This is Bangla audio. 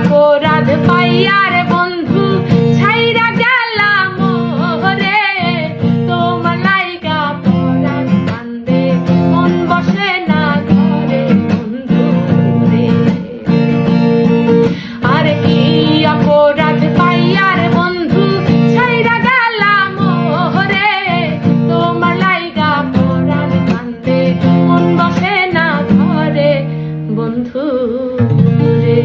অপরাধ পাইয়ার বন্ধু ছাইরা গেলাম রে, তোমার লাইগা পরাণ কান্দে মন বসে না ঘরে বন্ধু রে। আর কি অপরাধ পাইয়ার বন্ধু ছাইরা গেলাম রে, তোমার লাইগা পরাণ কান্দে মন বসে না ঘরে বন্ধু রে।